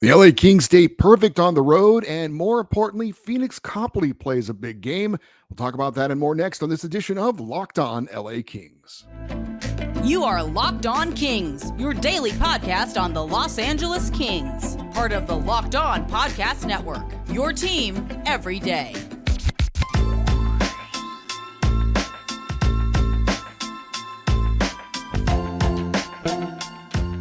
The LA Kings stay perfect on the road, and more importantly, Pheonix Copley plays a big game. We'll talk about that and more next on this edition of Locked On LA Kings. You are Locked On Kings, your daily podcast on the Los Angeles Kings, part of the Locked On Podcast Network, your team every day.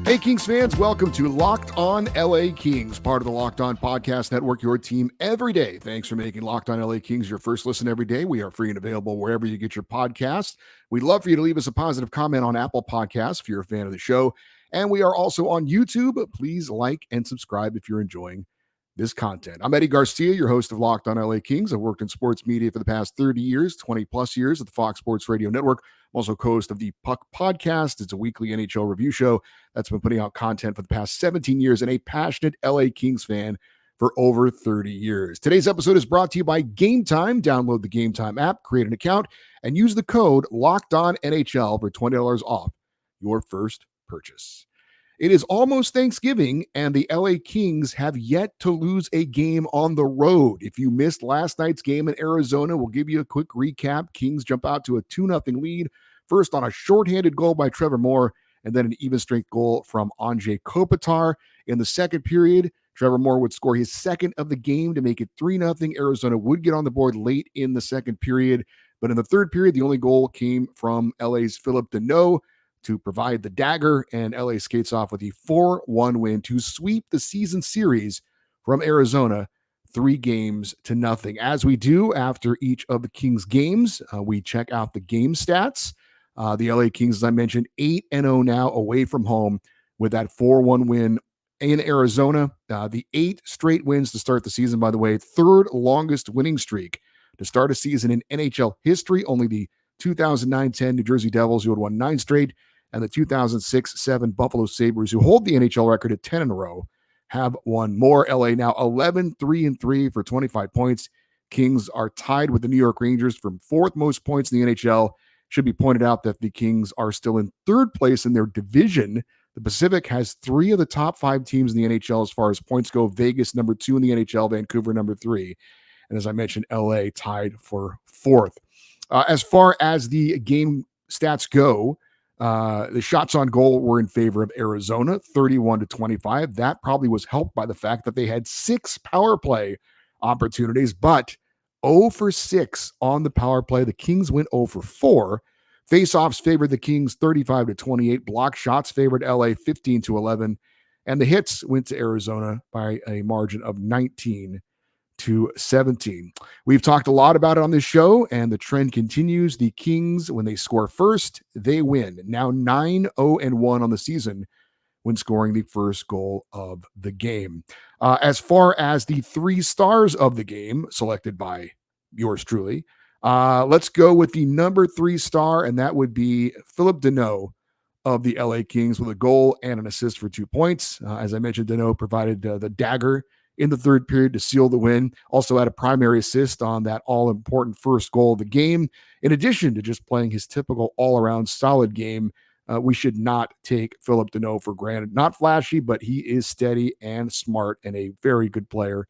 Hey, Kings fans, welcome to Locked On LA Kings, part of the Locked On Podcast Network, your team every day. Thanks for making Locked On LA Kings your first listen every day. We are free and available wherever you get your podcast. We'd love for you to leave us a positive comment on Apple Podcasts if you're a fan of the show. And we are also on YouTube. Please like and subscribe if you're enjoying this content. I'm Eddie Garcia, your host of Locked On LA Kings. I've worked in sports media for the past 30 years, 20 plus years at the Fox Sports Radio Network. I'm also co-host of the Puck Podcast. It's a weekly NHL review show that's been putting out content for the past 17 years, and a passionate LA Kings fan for over 30 years. Today's episode is brought to you by Gametime. Download the Gametime app, create an account, and use the code LOCKEDONNHL for $20 off your first purchase. It is almost Thanksgiving, and the LA Kings have yet to lose a game on the road. If you missed last night's game in Arizona, we'll give you a quick recap. Kings jump out to a 2-0 lead, first on a shorthanded goal by Trevor Moore, and then an even strength goal from Anze Kopitar. In the second period, Trevor Moore would score his second of the game to make it 3-0. Arizona would get on the board late in the second period, but in the third period, the only goal came from LA's Phillip Danault to provide the dagger, and LA skates off with a 4-1 win to sweep the season series from Arizona 3-0. As we do after each of the Kings games, we check out the game stats. The LA Kings, as I mentioned, 8-0 now away from home with that 4-1 win in Arizona. The 8 straight wins to start the season, by the way, third longest winning streak to start a season in NHL history. Only the 2009-10 New Jersey Devils, who had won 9 straight, and the 2006-7 Buffalo Sabres, who hold the NHL record at 10 in a row, have won more. LA now 11-3-3 for 25 points. Kings are tied with the New York Rangers for fourth most points in the NHL. Should be pointed out that the Kings are still in third place in their division. The Pacific has 3 of the top 5 teams in the NHL as far as points go. Vegas, number 2 in the NHL. Vancouver, number 3. And as I mentioned, LA tied for fourth. As far as the game stats go, the shots on goal were in favor of Arizona, 31-25. That probably was helped by the fact that they had 6 power play opportunities, but 0 for 6 on the power play. The Kings went 0 for 4. Faceoffs favored the Kings 35-28. Block shots favored LA 15-11. And the hits went to Arizona by a margin of 19-17. We've talked a lot about it on this show, and the trend continues. The Kings, when they score first, they win. Now 9-0-1 on the season when scoring the first goal of the game. As far as the 3 stars of the game selected by yours truly, let's go with the number 3 star, and that would be Phillip Danault of the LA Kings with a goal and an assist for 2 points. As I mentioned, Danault provided the dagger in the third period to seal the win. Also had a primary assist on that all-important first goal of the game. In addition to just playing his typical all-around solid game, we should not take Phillip Danault for granted. Not flashy, but he is steady and smart and a very good player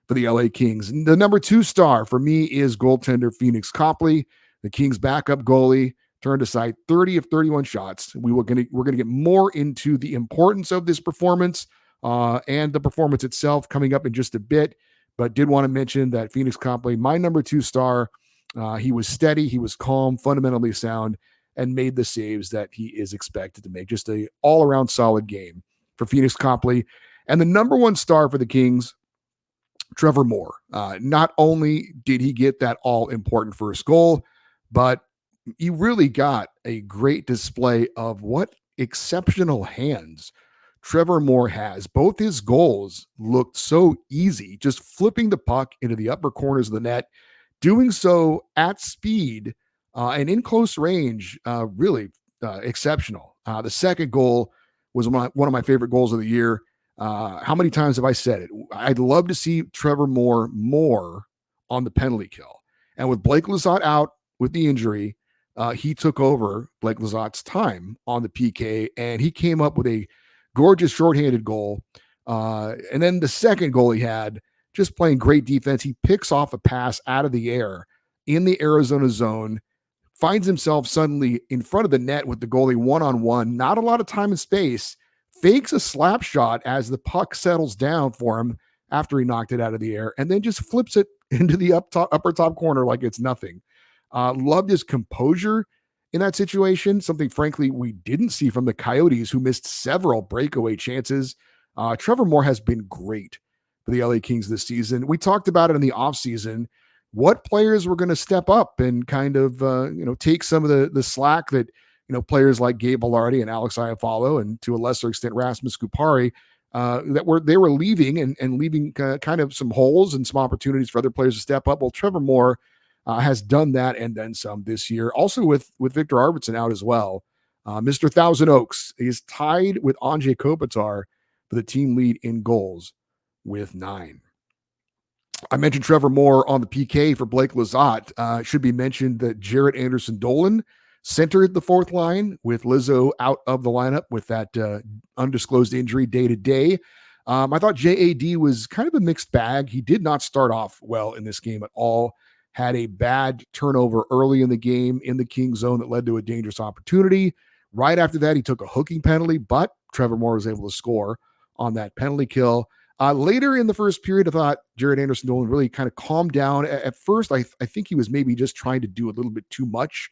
for the LA Kings. And the number 2 star for me is goaltender Pheonix Copley, the Kings' backup goalie. Turned aside 30 of 31 shots. We're going to get more into the importance of this performance and the performance itself coming up in just a bit, but did want to mention that Pheonix Copley, my number 2 star, he was steady, he was calm, fundamentally sound, and made the saves that he is expected to make. Just a all-around solid game for Pheonix Copley. And the number 1 star for the Kings, Trevor Moore. Not only did he get that all-important first goal, but he really got a great display of what exceptional hands Trevor Moore has. Both his goals looked so easy, just flipping the puck into the upper corners of the net, doing so at speed and in close range, really exceptional. The second goal was one of my favorite goals of the year. How many times have I said it? I'd love to see Trevor Moore more on the penalty kill. And with Blake Lizotte out with the injury, he took over Blake Lizotte's time on the PK, and he came up with a gorgeous shorthanded goal And then the second goal he had, just playing great defense. He picks off a pass out of the air in the Arizona zone, finds himself suddenly in front of the net with the goalie one-on-one, not a lot of time and space, fakes a slap shot as the puck settles down for him after he knocked it out of the air, and then just flips it into the upper top corner like it's nothing. Loved his composure in that situation, something frankly we didn't see from the Coyotes, who missed several breakaway chances. Trevor Moore has been great for the LA Kings this season. We talked about it in the offseason, what players were going to step up and kind of take some of the slack that players like Gabe Velarde and Alex Iafallo, and to a lesser extent Rasmus Kupari, they were leaving and leaving kind of some holes and some opportunities for other players to step up. Well, Trevor Moore has done that and then some this year. Also with Victor Arvidsson out as well. Mr. Thousand Oaks is tied with Anze Kopitar for the team lead in goals with 9. I mentioned Trevor Moore on the PK for Blake Lizotte. Should be mentioned that Jared Anderson-Dolan centered the fourth line with Lizzo out of the lineup with that undisclosed injury day to day. I thought JAD was kind of a mixed bag. He did not start off well in this game at all. Had a bad turnover early in the game in the Kings zone that led to a dangerous opportunity. Right after that, he took a hooking penalty, but Trevor Moore was able to score on that penalty kill. Later in the first period, I thought Jared Anderson-Dolan really kind of calmed down. At first, I think he was maybe just trying to do a little bit too much.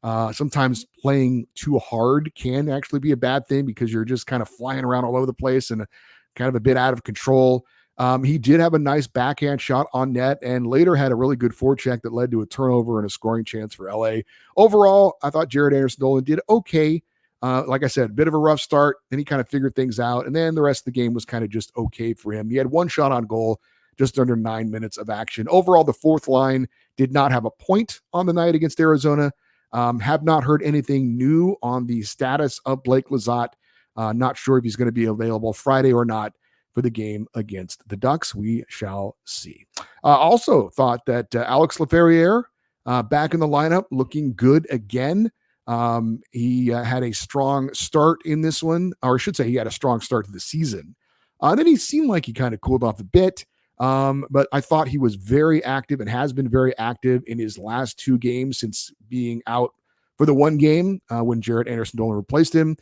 Sometimes playing too hard can actually be a bad thing because you're just kind of flying around all over the place and kind of a bit out of control. He did have a nice backhand shot on net and later had a really good forecheck that led to a turnover and a scoring chance for LA. Overall, I thought Jared Anderson-Dolan did okay. Like I said, a bit of a rough start. Then he kind of figured things out. And then the rest of the game was kind of just okay for him. He had one shot on goal, just under 9 minutes of action. Overall, the fourth line did not have a point on the night against Arizona. Have not heard anything new on the status of Blake Lizotte. Not sure if he's going to be available Friday or not for the game against the Ducks. We shall see. Also thought that Alex Laferriere back in the lineup, looking good again. He had a strong start in this one, or I should say he had a strong start to the season. Then he seemed like he kind of cooled off a bit, but I thought he was very active and has been very active in his last 2 games since being out for the one game when Jared Anderson-Dolan replaced him.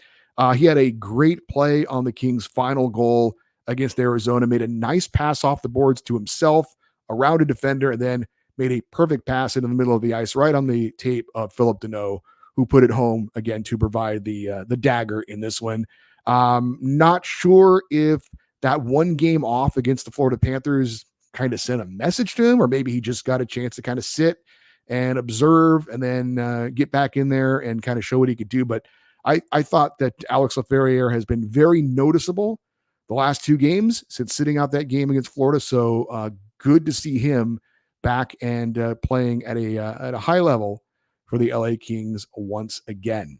He had a great play on the Kings' final goal against Arizona, made a nice pass off the boards to himself, around a defender, and then made a perfect pass into the middle of the ice right on the tape of Phillip Deneau, who put it home again to provide the dagger in this one. Not sure if that one game off against the Florida Panthers kind of sent a message to him, or maybe he just got a chance to kind of sit and observe and then get back in there and kind of show what he could do. But I thought that Alex Laferriere has been very noticeable the last 2 games since sitting out that game against Florida. So good to see him back and playing at a high level for the LA Kings once again.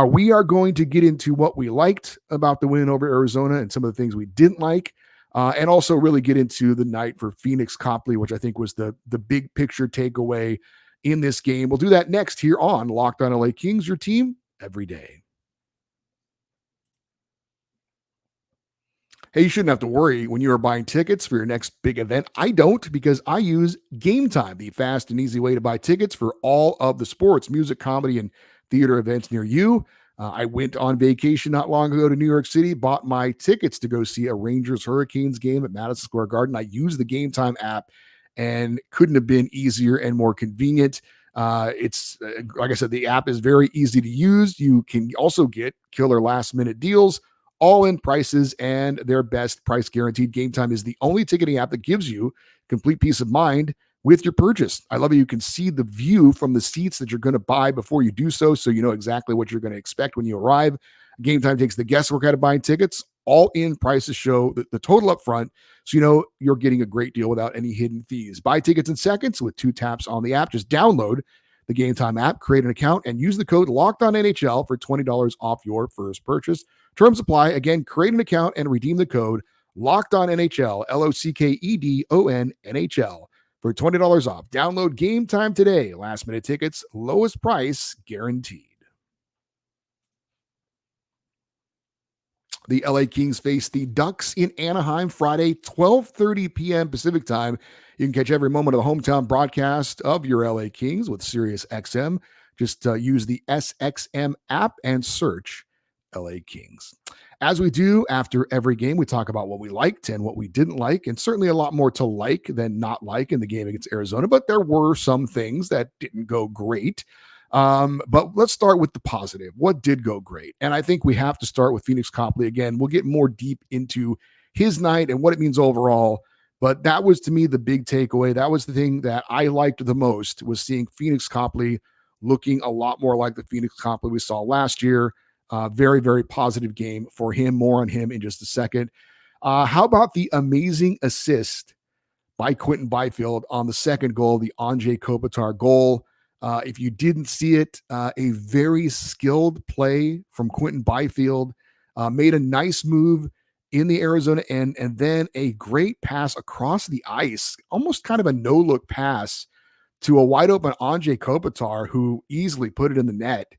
We are going to get into what we liked about the win over Arizona and some of the things we didn't like, and also really get into the night for Pheonix Copley, which I think was the big picture takeaway in this game. We'll do that next here on Locked On LA Kings, your team every day. Hey, you shouldn't have to worry when you are buying tickets for your next big event. I don't, because I use Gametime, the fast and easy way to buy tickets for all of the sports, music, comedy, and theater events near you. I went on vacation not long ago to New York City, bought my tickets to go see a Rangers-Hurricanes game at Madison Square Garden. I used the Gametime app and couldn't have been easier and more convenient. It's like I said, the app is very easy to use. You can also get killer last-minute deals, all-in prices, and their best price guaranteed. Gametime is the only ticketing app that gives you complete peace of mind with your purchase. I love how you can see the view from the seats that you're going to buy before you do so you know exactly what you're going to expect when you arrive. Gametime takes the guesswork out of buying tickets. All-in prices show the total up front, so you know you're getting a great deal without any hidden fees. Buy tickets in seconds with 2 taps on the app. Just download the Gametime app, create an account, and use the code LOCKEDONNHL for $20 off your first purchase. Terms apply. Again, create an account and redeem the code LOCKEDONNHL, LOCKEDON NHL, for $20 off. Download Gametime today. Last-minute tickets, lowest price guaranteed. The LA Kings face the Ducks in Anaheim Friday, 12:30 p.m. Pacific time. You can catch every moment of the hometown broadcast of your LA Kings with SiriusXM. Just use the SXM app and search LA Kings. As we do after every game, we talk about what we liked and what we didn't like, and certainly a lot more to like than not like in the game against Arizona, but there were some things that didn't go great. But let's start with the positive. What did go great? And I think we have to start with Pheonix Copley again. We'll get more deep into his night and what it means overall. But that was, to me, the big takeaway. That was the thing that I liked the most, was seeing Pheonix Copley looking a lot more like the Pheonix Copley we saw last year. Very, very positive game for him. More on him in just a second. How about the amazing assist by Quinton Byfield on the second goal, the Anze Kopitar goal? If you didn't see it, a very skilled play from Quinton Byfield, made a nice move in the Arizona end, and then a great pass across the ice, almost kind of a no-look pass to a wide open Anze Kopitar, who easily put it in the net.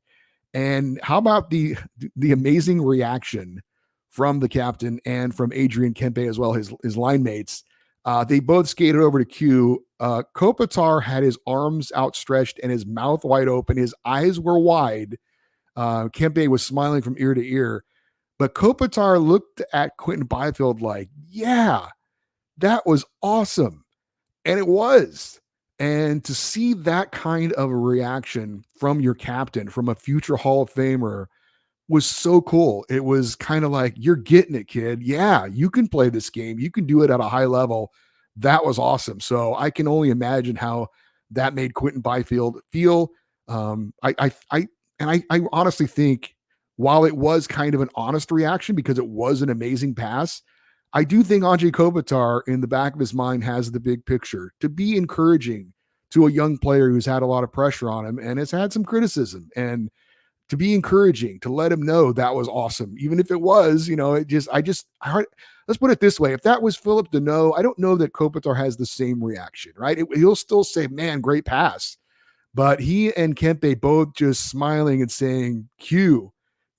And how about the amazing reaction from the captain and from Adrian Kempe as well, his line mates. They both skated over to Q. Kopitar had his arms outstretched and his mouth wide open. His eyes were wide. Kempe was smiling from ear to ear. But Kopitar looked at Quinton Byfield like, yeah, that was awesome. And it was. And to see that kind of a reaction from your captain, from a future Hall of Famer, was so cool. It was kind of like, you're getting it, kid. Yeah, you can play this game. You can do it at a high level. That was awesome. So I can only imagine how that made Quinton Byfield feel. I honestly think, while it was kind of an honest reaction because it was an amazing pass, I do think Anze Kopitar in the back of his mind has the big picture to be encouraging to a young player who's had a lot of pressure on him and has had some criticism, and to be encouraging, to let him know that was awesome. Even if it was, let's put it this way. If that was Philip Deneau, I don't know that Kopitar has the same reaction, right? He'll still say, man, great pass. But he and Kempe both just smiling and saying, Q,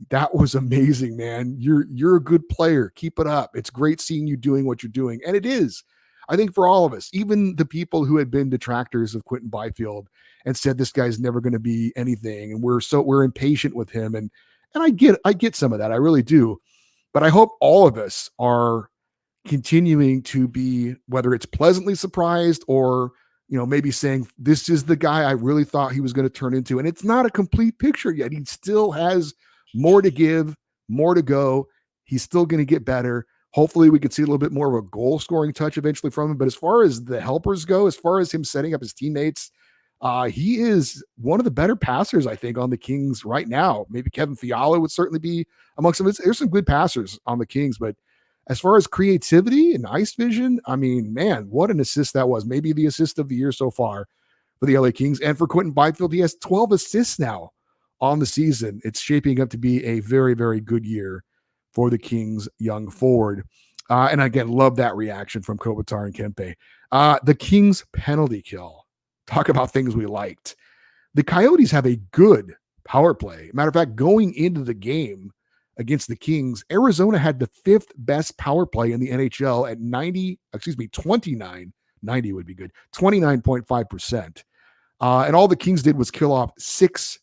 that was amazing, man. You're a good player. Keep it up. It's great seeing you doing what you're doing. And it is. I think for all of us, even the people who had been detractors of Quinton Byfield and said this guy's never going to be anything, and we're impatient with him, and I get some of that. I really do. But I hope all of us are continuing to be, whether it's pleasantly surprised or, maybe saying, this is the guy I really thought he was going to turn into. And it's not a complete picture yet. He still has more to give, more to go. He's still going to get better. Hopefully we could see a little bit more of a goal scoring touch eventually from him. But as far as the helpers go, as far as him setting up his teammates, he is one of the better passers, I think, on the Kings right now. Maybe Kevin Fiala would certainly be amongst them. There's some good passers on the Kings, but as far as creativity and ice vision, I mean, man, what an assist that was. Maybe the assist of the year so far for the LA Kings. And for Quinton Byfield, he has 12 assists now on the season. It's shaping up to be a very, very good year for the Kings young forward. And again, love that reaction from Kopitar and Kempe. The Kings penalty kill. Talk about things we liked. The Coyotes have a good power play. Matter of fact, going into the game against the Kings, Arizona had the fifth best power play in the NHL at 90 would be good, 29.5%. And all the Kings did was kill off 6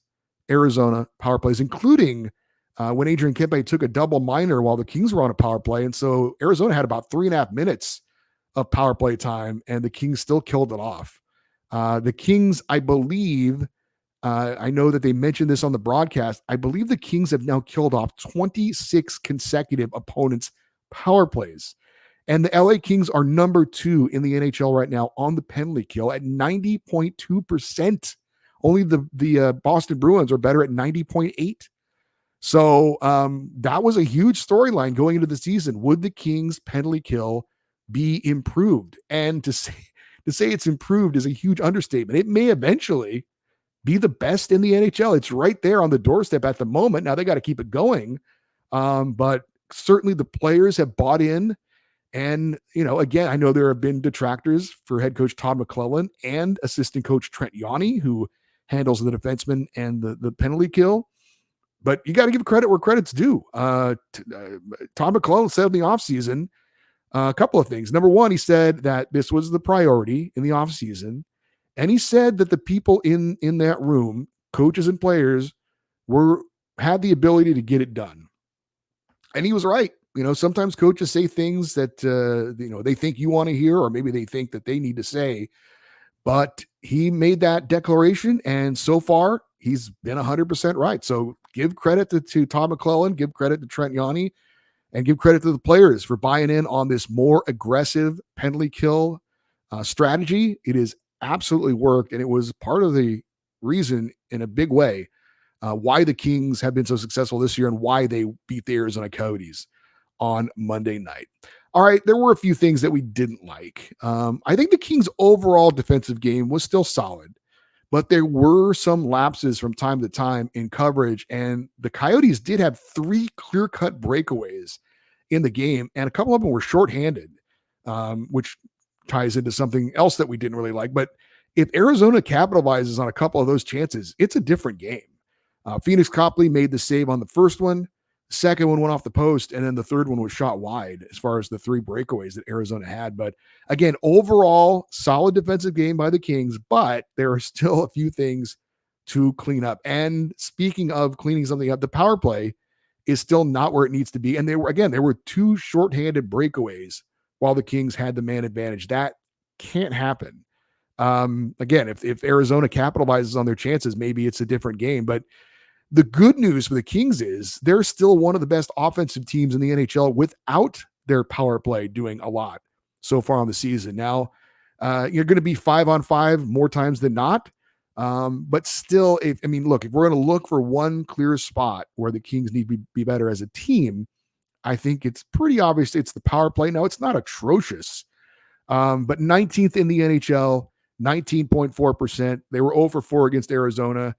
Arizona power plays, including when Adrian Kempe took a double minor while the Kings were on a power play. And so Arizona had about 3.5 minutes of power play time, and the Kings still killed it off. The Kings, I believe, I know that they mentioned this on the broadcast, I believe the Kings have now killed off 26 consecutive opponents' power plays. And the LA Kings are number 2 in the NHL right now on the penalty kill at 90.2%. Only the Boston Bruins are better at 90.8%. So that was a huge storyline going into the season. Would the Kings penalty kill be improved? And to say it's improved is a huge understatement. It may eventually be the best in the NHL. It's right there on the doorstep at the moment. Now they got to keep it going. But certainly the players have bought in. And, again, I know there have been detractors for head coach Todd McClellan and assistant coach Trent Yawney, who handles the defenseman and the penalty kill. but you got to give credit where credit's due. Tom McClellan said in the offseason a couple of things. Number one, he said that this was the priority in the offseason. And he said that the people in that room, coaches and players, had the ability to get it done. And he was right. Sometimes coaches say things that they think you want to hear, or maybe they think that they need to say. But he made that declaration, and so far he's been 100% right. So give credit to Tom McClellan, give credit to Trent Yanni, and give credit to the players for buying in on this more aggressive penalty kill strategy. It has absolutely worked, and it was part of the reason in a big way why the Kings have been so successful this year and why they beat the Arizona Coyotes on Monday night. All right, there were a few things that we didn't like. I think the Kings' overall defensive game was still solid, but there were some lapses from time to time in coverage, and the Coyotes did have 3 clear-cut breakaways in the game, and a couple of them were shorthanded, which ties into something else that we didn't really like. But if Arizona capitalizes on a couple of those chances, it's a different game. Pheonix Copley made the save on the first one. The second one went off the post, and then the third one was shot wide as far as the 3 breakaways that Arizona had. But again, overall, solid defensive game by the Kings, but there are still a few things to clean up. And speaking of cleaning something up, the power play is still not where it needs to be. And there were 2 shorthanded breakaways while the Kings had the man advantage. That can't happen. Again, if Arizona capitalizes on their chances, maybe it's a different game. But the good news for the Kings is they're still one of the best offensive teams in the NHL without their power play doing a lot so far on the season. Now, you're going to be 5-on-5 more times than not. But still, if we're going to look for one clear spot where the Kings need to be better as a team, I think it's pretty obvious it's the power play. Now, it's not atrocious, but 19th in the NHL, 19.4%. They were 0 for 4 against Arizona.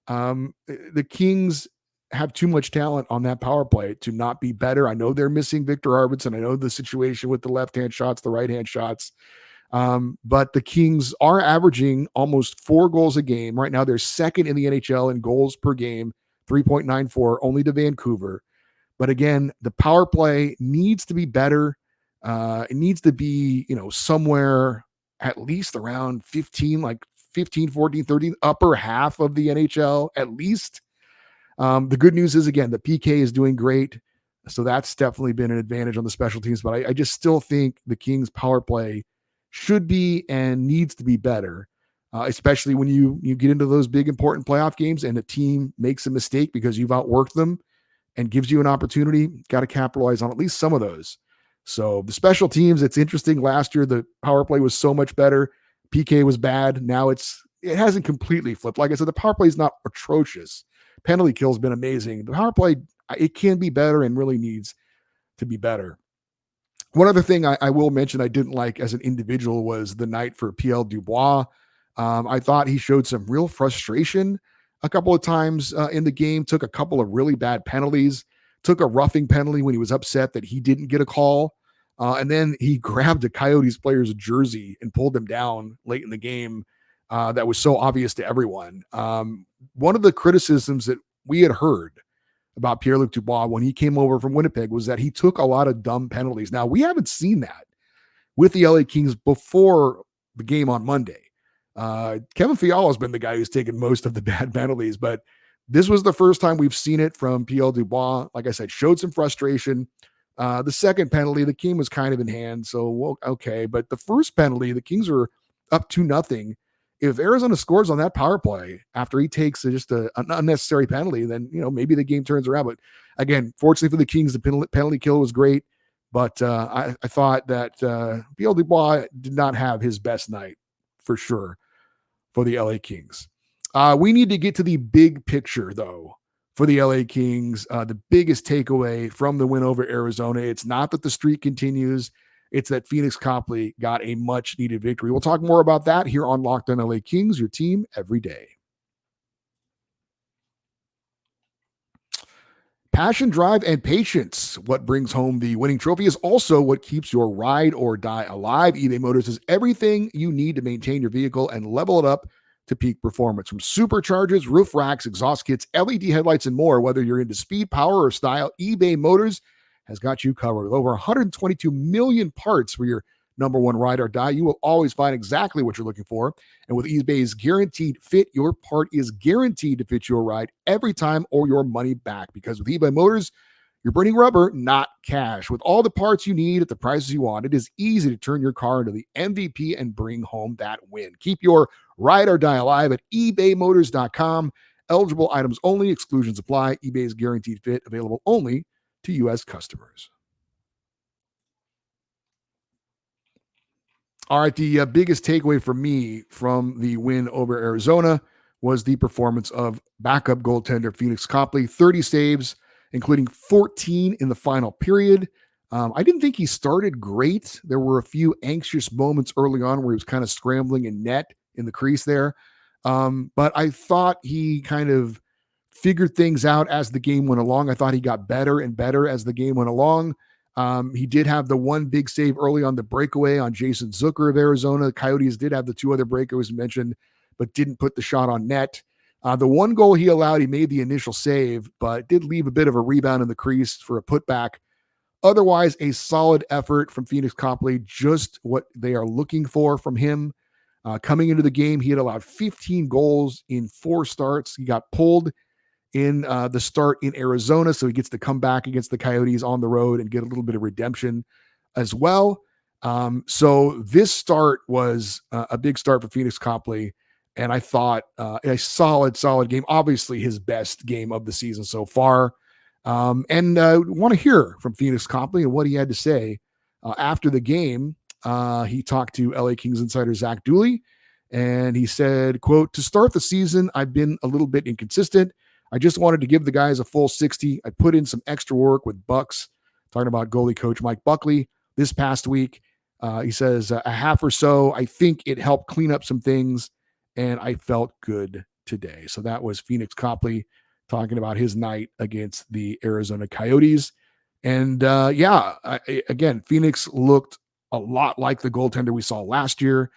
The Kings have too much talent on that power play to not be better. I know they're missing Victor Arvidsson. I know the situation with the left-hand shots, the right-hand shots. But the Kings are averaging almost 4 goals a game. Right now, they're second in the NHL in goals per game, 3.94, only to Vancouver. But again, the power play needs to be better. It needs to be, somewhere at least around 15, like 15, 14, 13, upper half of the NHL at least. The good news is, again, the PK is doing great. So that's definitely been an advantage on the special teams. But I just still think the Kings power play should be and needs to be better, especially when you get into those big, important playoff games and a team makes a mistake because you've outworked them and gives you an opportunity. Got to capitalize on at least some of those. So the special teams, it's interesting. Last year, the power play was so much better. PK was bad. Now it hasn't completely flipped. Like I said, the power play is not atrocious. Penalty kill has been amazing. The power play, it can be better and really needs to be better. One other thing I will mention I didn't like as an individual was the night for Pierre Dubois. I thought he showed some real frustration a couple of times in the game, took a couple of really bad penalties, took a roughing penalty when he was upset that he didn't get a call. And then he grabbed a Coyotes player's jersey and pulled him down late in the game. That was so obvious to everyone. One of the criticisms that we had heard about Pierre-Luc Dubois when he came over from Winnipeg was that he took a lot of dumb penalties. Now, we haven't seen that with the LA Kings before the game on Monday. Kevin Fiala has been the guy who's taken most of the bad penalties, but this was the first time we've seen it from Pierre Dubois. Like I said, showed some frustration. The second penalty, the game was kind of in hand, so okay. But the first penalty, the Kings were up 2-0. If Arizona scores on that power play after he takes just an unnecessary penalty, then maybe the game turns around. But again, fortunately for the Kings, the penalty kill was great. But I thought that Pierre Dubois did not have his best night for sure for the LA Kings. We need to get to the big picture, though, for the LA Kings. The biggest takeaway from the win over Arizona, it's not that the streak continues. It's that Pheonix Copley got a much-needed victory. We'll talk more about that here on Locked On LA Kings, your team every day. Passion, drive, and patience. What brings home the winning trophy is also what keeps your ride or die alive. eBay Motors is everything you need to maintain your vehicle and level it up to peak performance. From superchargers, roof racks, exhaust kits, LED headlights, and more, whether you're into speed, power, or style, eBay Motors has got you covered. With over 122 million parts for your number one ride or die, you will always find exactly what you're looking for. And with eBay's guaranteed fit, your part is guaranteed to fit your ride every time or your money back. Because with eBay Motors, you're burning rubber, not cash. With all the parts you need at the prices you want, it is easy to turn your car into the MVP and bring home that win. Keep your ride or die alive at ebaymotors.com. Eligible items only. Exclusions apply. eBay's guaranteed fit, available only to U.S. customers. All right, the biggest takeaway for me from the win over Arizona was the performance of backup goaltender Pheonix Copley. 30 saves, including 14 in the final period. I didn't think he started great. There were a few anxious moments early on where he was kind of scrambling in net in the crease there. But I thought he kind of figured things out as the game went along. I thought he got better and better as the game went along. He did have the one big save early on the breakaway on Jason Zucker of Arizona. The Coyotes did have the two other breakaways mentioned, but didn't put the shot on net. The one goal he allowed, he made the initial save, but did leave a bit of a rebound in the crease for a putback. Otherwise, a solid effort from Pheonix Copley, just what they are looking for from him. Coming into the game, he had allowed 15 goals in 4 starts. He got pulled in the start in Arizona, so he gets to come back against the Coyotes on the road and get a little bit of redemption as well. So this start was a big start for Pheonix Copley, and I thought a solid game, obviously his best game of the season so far. And want to hear from Pheonix Copley and what he had to say after the game. He talked to LA Kings insider Zach Dooley, and he said, quote, "To start the season, I've been a little bit inconsistent. I just wanted to give the guys a full 60. I put in some extra work with Bucks," talking about goalie coach Mike Buckley, "this past week." He says a half or so. I think it helped clean up some things, and I felt good today. So that was Pheonix Copley talking about his night against the Arizona Coyotes. And again, Pheonix looked a lot like the goaltender we saw last year.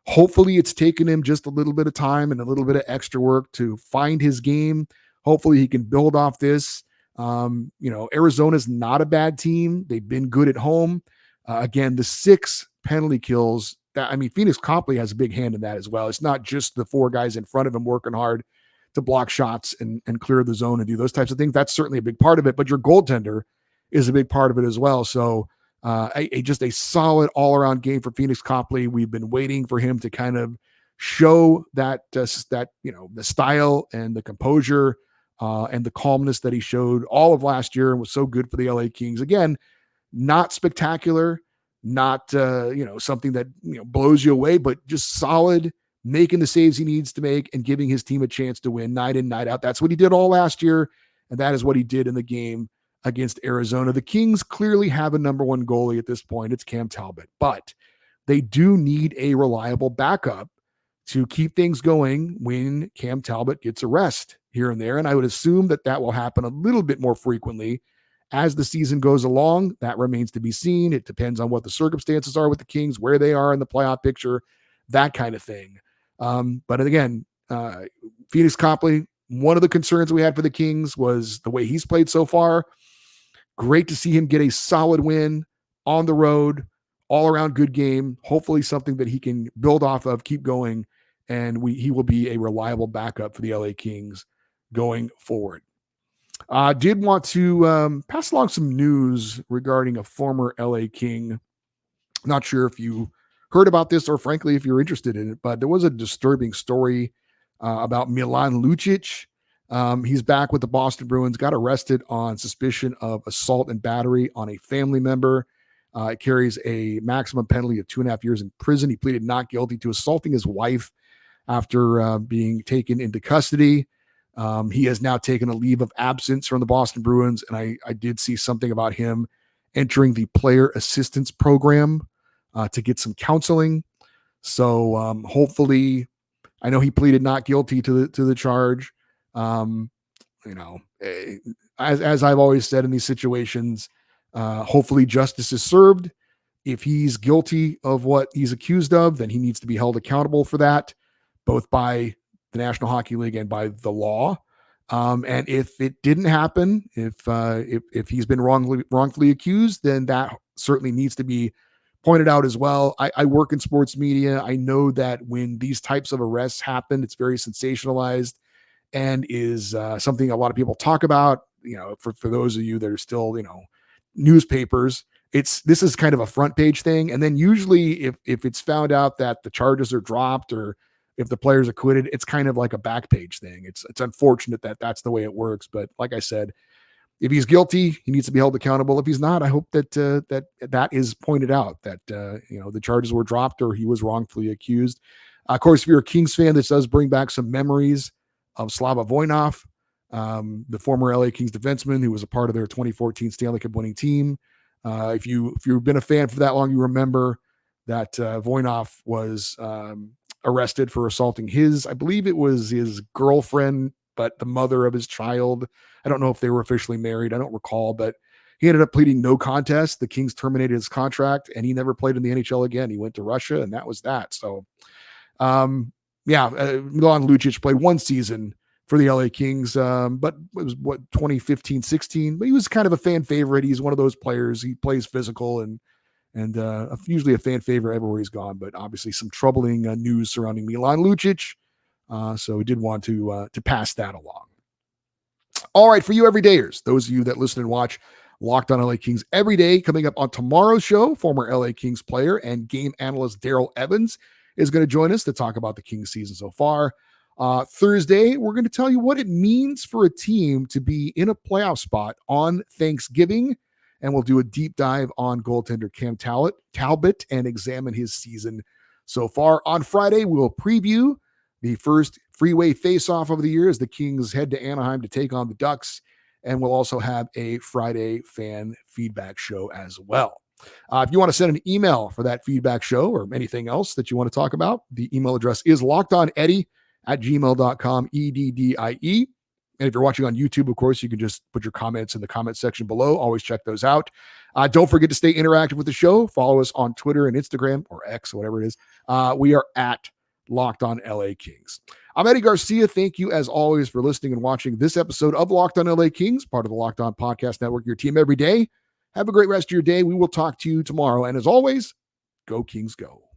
Hopefully it's taken him just a little bit of time and a little bit of extra work to find his game. Hopefully he can build off this. Arizona's not a bad team. They've been good at home. Again, the 6 penalty kills, Pheonix Copley has a big hand in that as well. It's not just the 4 guys in front of him working hard to block shots and clear the zone and do those types of things. That's certainly a big part of it, but your goaltender is a big part of it as well. So just a solid all-around game for Pheonix Copley. We've been waiting for him to kind of show that the style and the composure and the calmness that he showed all of last year and was so good for the LA Kings. Again, not spectacular, not something that blows you away, but just solid, making the saves he needs to make and giving his team a chance to win night in, night out. That's what he did all last year, and that is what he did in the game against Arizona. The Kings clearly have a number one goalie at this point. It's Cam Talbot, but they do need a reliable backup to keep things going when Cam Talbot gets a rest here and there. And I would assume that will happen a little bit more frequently as the season goes along. That remains to be seen. It depends on what the circumstances are with the Kings, where they are in the playoff picture, that kind of thing. But again, Pheonix Copley, one of the concerns we had for the Kings was the way he's played so far. Great to see him get a solid win on the road, all around good game. Hopefully something that he can build off of, keep going, and he will be a reliable backup for the LA Kings going forward. Did want to pass along some news regarding a former LA King. Not sure if you heard about this or frankly if you're interested in it, but there was a disturbing story about Milan Lucic. He's back with the Boston Bruins, got arrested on suspicion of assault and battery on a family member. It carries a maximum penalty of 2.5 years in prison. He pleaded not guilty to assaulting his wife after being taken into custody. He has now taken a leave of absence from the Boston Bruins, and I did see something about him entering the player assistance program to get some counseling. So hopefully, I know he pleaded not guilty to the charge. As I've always said in these situations, hopefully justice is served. If he's guilty of what he's accused of, then he needs to be held accountable for that, both by the National Hockey League and by the law. And if it didn't happen, if he's been wrongfully accused, then that certainly needs to be pointed out as well. I work in sports media. I know that when these types of arrests happen, it's very sensationalized and is something a lot of people talk about. For those of you that are still, newspapers, this is kind of a front page thing. And then usually if it's found out that the charges are dropped or if the player's acquitted, it's kind of like a back page thing. It's unfortunate that that's the way it works. But like I said, if he's guilty, he needs to be held accountable. If he's not, I hope that that is pointed out, that the charges were dropped or he was wrongfully accused. Of course, if you're a Kings fan, this does bring back some memories of Slava Voinov, the former LA Kings defenseman who was a part of their 2014 Stanley Cup winning team. If you've been a fan for that long, you remember that Voinov was arrested for assaulting I believe it was his girlfriend, but the mother of his child. I don't know if they were officially married. I don't recall, but he ended up pleading no contest. The Kings terminated his contract and he never played in the NHL again. He went to Russia and that was that. So, Milan Lucic played one season for the LA Kings, but it was 2015-16, but he was kind of a fan favorite. He's one of those players. He plays physical and usually a fan favorite everywhere he's gone, but obviously some troubling news surrounding Milan Lucic. So we did want to pass that along. All right, for you everydayers, those of you that listen and watch Locked on LA Kings every day, coming up on tomorrow's show, former LA Kings player and game analyst Daryl Evans is going to join us to talk about the Kings season so far. Thursday, we're going to tell you what it means for a team to be in a playoff spot on Thanksgiving, and we'll do a deep dive on goaltender Cam Talbot and examine his season so far. On Friday, we'll preview the first freeway face-off of the year as the Kings head to Anaheim to take on the Ducks, and we'll also have a Friday fan feedback show as well. If you want to send an email for that feedback show or anything else that you want to talk about, the email address is lockedoneddie@gmail.com, EDDIE. And if you're watching on YouTube, of course, you can just put your comments in the comment section below. Always check those out. Don't forget to stay interactive with the show. Follow us on Twitter and Instagram, or X, whatever it is. We are at Locked on LA Kings. I'm Eddie Garcia. Thank you, as always, for listening and watching this episode of Locked on LA Kings, part of the Locked on Podcast Network, your team every day. Have a great rest of your day. We will talk to you tomorrow. And as always, go Kings, go.